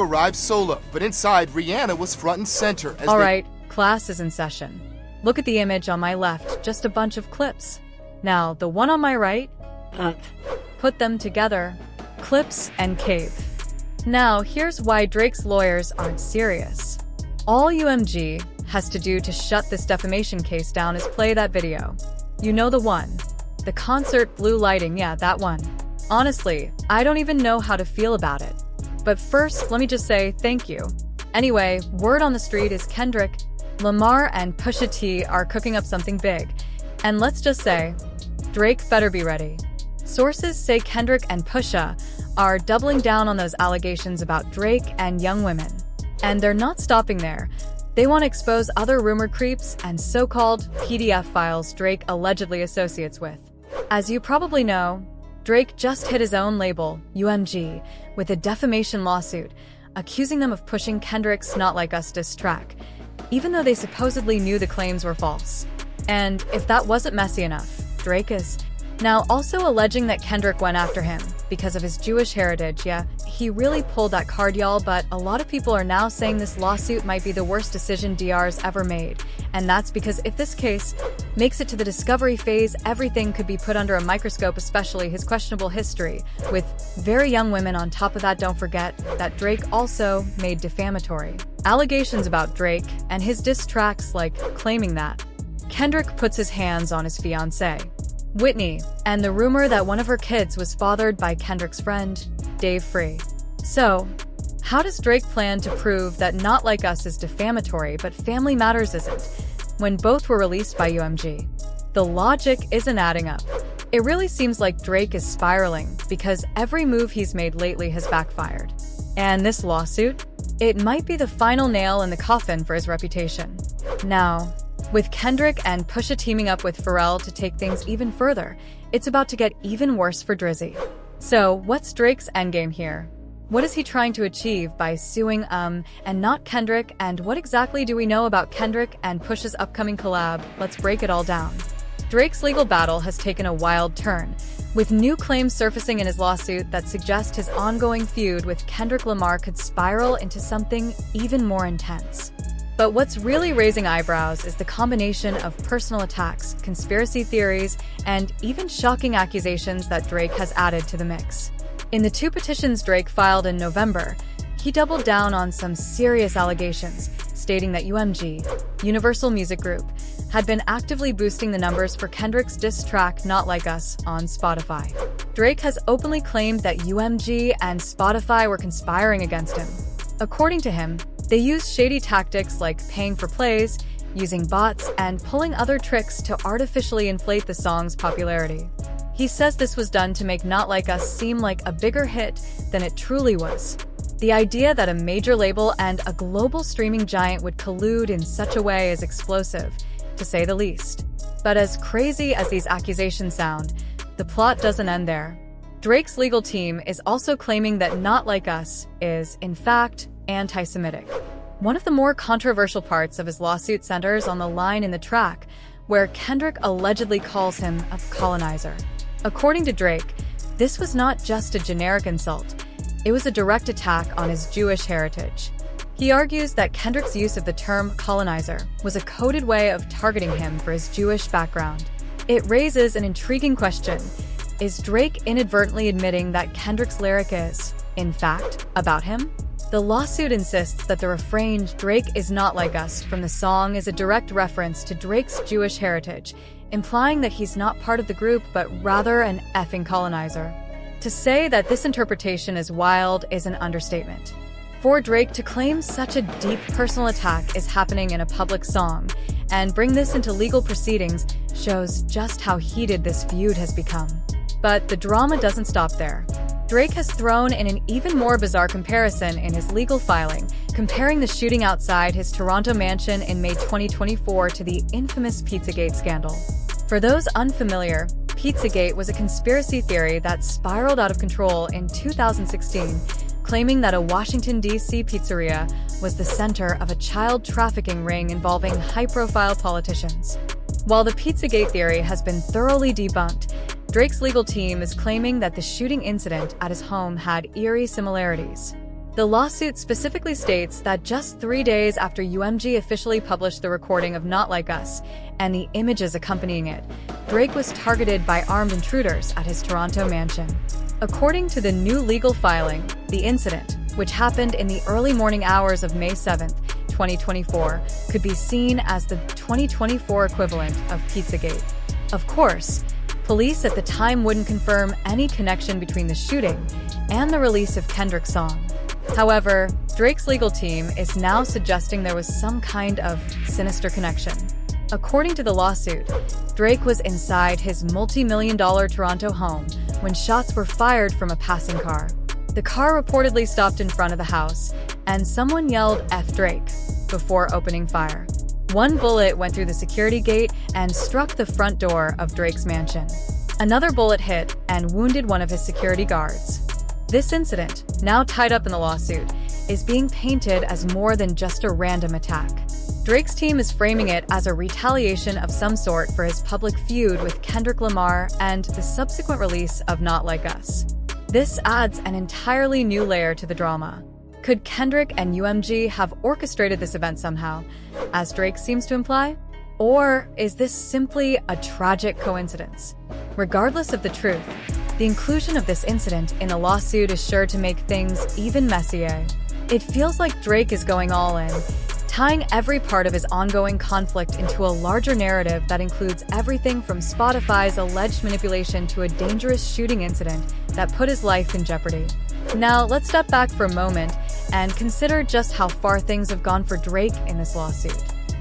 arrived solo, but inside, Rihanna was front and center. All right, class is in session. Look at the image on my left, just a bunch of clips. Now, the one on my right, put them together, clips and cave. Now, here's why Drake's lawyers aren't serious. All UMG has to do to shut this defamation case down is play that video. You know the one. The concert blue lighting, yeah, that one. Honestly, I don't even know how to feel about it. But first, let me just say thank you. Anyway, word on the street is Kendrick Lamar and Pusha T are cooking up something big. And let's just say, Drake better be ready. Sources say Kendrick and Pusha are doubling down on those allegations about Drake and young women. And they're not stopping there. They want to expose other rumored creeps and so-called PDF files Drake allegedly associates with. As you probably know, Drake just hit his own label, UMG, with a defamation lawsuit, accusing them of pushing Kendrick's Not Like Us diss track, even though they supposedly knew the claims were false. And if that wasn't messy enough, Drake is now also alleging that Kendrick went after him because of his Jewish heritage. Yeah, he really pulled that card, y'all, but a lot of people are now saying this lawsuit might be the worst decision DR's ever made. And that's because if this case makes it to the discovery phase, everything could be put under a microscope, especially his questionable history with very young women. On top of that, don't forget that Drake also made defamatory allegations about Drake and his diss tracks, like claiming that Kendrick puts his hands on his fiancée, Whitney, and the rumor that one of her kids was fathered by Kendrick's friend, Dave Free. So, how does Drake plan to prove that Not Like Us is defamatory but Family Matters isn't, when both were released by UMG? The logic isn't adding up. It really seems like Drake is spiraling because every move he's made lately has backfired. And this lawsuit? It might be the final nail in the coffin for his reputation. Now, with Kendrick and Pusha teaming up with Pharrell to take things even further, it's about to get even worse for Drizzy. So, what's Drake's endgame here? What is he trying to achieve by suing and not Kendrick, and what exactly do we know about Kendrick and Pusha's upcoming collab? Let's break it all down. Drake's legal battle has taken a wild turn, with new claims surfacing in his lawsuit that suggest his ongoing feud with Kendrick Lamar could spiral into something even more intense. But what's really raising eyebrows is the combination of personal attacks, conspiracy theories, and even shocking accusations that Drake has added to the mix. In the two petitions Drake filed in November, he doubled down on some serious allegations, stating that UMG, Universal Music Group, had been actively boosting the numbers for Kendrick's diss track Not Like Us on Spotify. Drake has openly claimed that UMG and Spotify were conspiring against him. According to him, they used shady tactics like paying for plays, using bots, and pulling other tricks to artificially inflate the song's popularity. He says this was done to make Not Like Us seem like a bigger hit than it truly was. The idea that a major label and a global streaming giant would collude in such a way is explosive, to say the least. But as crazy as these accusations sound, the plot doesn't end there. Drake's legal team is also claiming that Not Like Us is, in fact, anti-Semitic. One of the more controversial parts of his lawsuit centers on the line in the track, where Kendrick allegedly calls him a colonizer. According to Drake, this was not just a generic insult, it was a direct attack on his Jewish heritage. He argues that Kendrick's use of the term colonizer was a coded way of targeting him for his Jewish background. It raises an intriguing question. Is Drake inadvertently admitting that Kendrick's lyric is, in fact, about him? The lawsuit insists that the refrain "Drake is not like us" from the song is a direct reference to Drake's Jewish heritage, implying that he's not part of the group but rather an effing colonizer. To say that this interpretation is wild is an understatement. For Drake to claim such a deep personal attack is happening in a public song and bring this into legal proceedings shows just how heated this feud has become. But the drama doesn't stop there. Drake has thrown in an even more bizarre comparison in his legal filing, comparing the shooting outside his Toronto mansion in May 2024 to the infamous Pizzagate scandal. For those unfamiliar, Pizzagate was a conspiracy theory that spiraled out of control in 2016, claiming that a Washington, D.C. pizzeria was the center of a child trafficking ring involving high-profile politicians. While the Pizzagate theory has been thoroughly debunked, Drake's legal team is claiming that the shooting incident at his home had eerie similarities. The lawsuit specifically states that just 3 days after UMG officially published the recording of Not Like Us and the images accompanying it, Drake was targeted by armed intruders at his Toronto mansion. According to the new legal filing, the incident, which happened in the early morning hours of May 7, 2024, could be seen as the 2024 equivalent of Pizzagate. Of course, police at the time wouldn't confirm any connection between the shooting and the release of Kendrick's song. However, Drake's legal team is now suggesting there was some kind of sinister connection. According to the lawsuit, Drake was inside his multi-million-dollar Toronto home when shots were fired from a passing car. The car reportedly stopped in front of the house, and someone yelled "F Drake" before opening fire. One bullet went through the security gate and struck the front door of Drake's mansion. Another bullet hit and wounded one of his security guards. This incident, now tied up in the lawsuit, is being painted as more than just a random attack. Drake's team is framing it as a retaliation of some sort for his public feud with Kendrick Lamar and the subsequent release of Not Like Us. This adds an entirely new layer to the drama. Could Kendrick and UMG have orchestrated this event somehow, as Drake seems to imply? Or is this simply a tragic coincidence? Regardless of the truth, the inclusion of this incident in the lawsuit is sure to make things even messier. It feels like Drake is going all in, tying every part of his ongoing conflict into a larger narrative that includes everything from Spotify's alleged manipulation to a dangerous shooting incident that put his life in jeopardy. Now, let's step back for a moment and consider just how far things have gone for Drake in this lawsuit.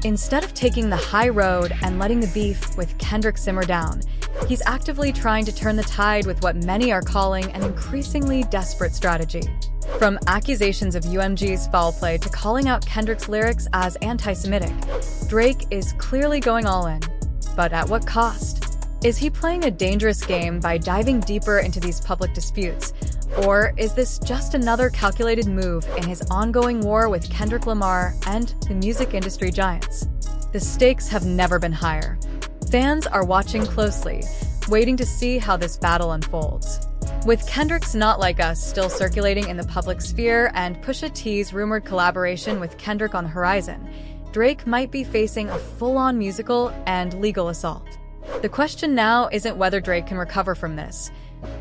Instead of taking the high road and letting the beef with Kendrick simmer down, he's actively trying to turn the tide with what many are calling an increasingly desperate strategy. From accusations of UMG's foul play to calling out Kendrick's lyrics as anti-Semitic, Drake is clearly going all in. But at what cost? Is he playing a dangerous game by diving deeper into these public disputes? Or is this just another calculated move in his ongoing war with Kendrick Lamar and the music industry giants? The stakes have never been higher. Fans are watching closely, waiting to see how this battle unfolds. With Kendrick's Not Like Us still circulating in the public sphere and Pusha T's rumored collaboration with Kendrick on the horizon, Drake might be facing a full-on musical and legal assault. The question now isn't whether Drake can recover from this.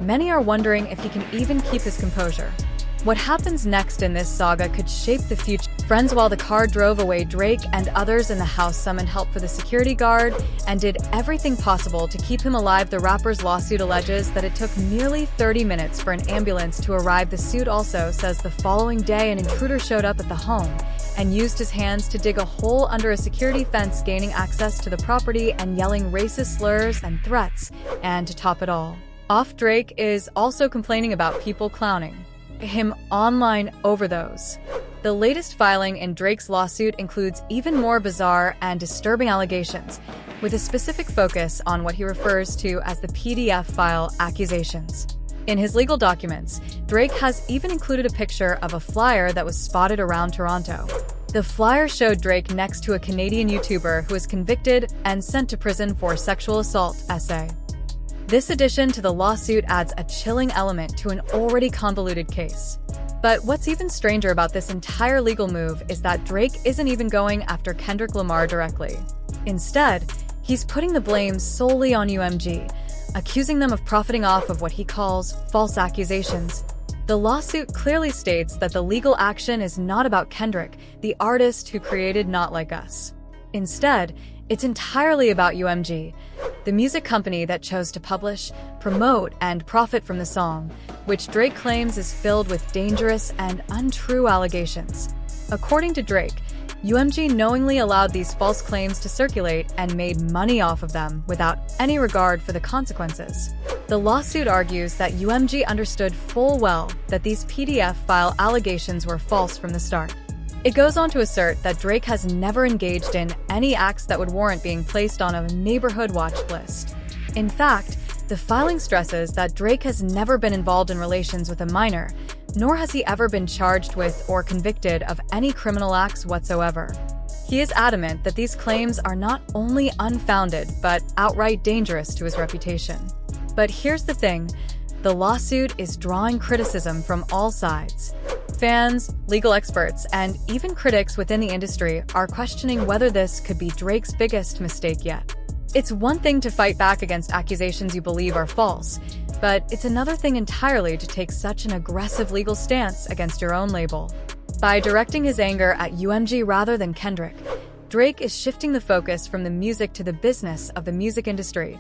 Many are wondering if he can even keep his composure. What happens next in this saga could shape the future. Friends, while the car drove away, Drake and others in the house summoned help for the security guard and did everything possible to keep him alive. The rapper's lawsuit alleges that it took nearly 30 minutes for an ambulance to arrive. The suit also says the following day an intruder showed up at the home and used his hands to dig a hole under a security fence, gaining access to the property and yelling racist slurs and threats. And to top it all off, Drake is also complaining about people clowning him online over those. The latest filing in Drake's lawsuit includes even more bizarre and disturbing allegations, with a specific focus on what he refers to as the PDF file accusations. In his legal documents, Drake has even included a picture of a flyer that was spotted around Toronto. The flyer showed Drake next to a Canadian YouTuber who was convicted and sent to prison for sexual assault essay. This addition to the lawsuit adds a chilling element to an already convoluted case. But what's even stranger about this entire legal move is that Drake isn't even going after Kendrick Lamar directly. Instead, he's putting the blame solely on UMG, accusing them of profiting off of what he calls false accusations. The lawsuit clearly states that the legal action is not about Kendrick, the artist who created Not Like Us. Instead, it's entirely about UMG, the music company that chose to publish, promote, and profit from the song, which Drake claims is filled with dangerous and untrue allegations. According to Drake, UMG knowingly allowed these false claims to circulate and made money off of them without any regard for the consequences. The lawsuit argues that UMG understood full well that these PDF file allegations were false from the start. It goes on to assert that Drake has never engaged in any acts that would warrant being placed on a neighborhood watch list. In fact, the filing stresses that Drake has never been involved in relations with a minor, nor has he ever been charged with or convicted of any criminal acts whatsoever. He is adamant that these claims are not only unfounded, but outright dangerous to his reputation. But here's the thing, the lawsuit is drawing criticism from all sides. Fans, legal experts, and even critics within the industry are questioning whether this could be Drake's biggest mistake yet. It's one thing to fight back against accusations you believe are false, but it's another thing entirely to take such an aggressive legal stance against your own label. By directing his anger at UMG rather than Kendrick, Drake is shifting the focus from the music to the business of the music industry,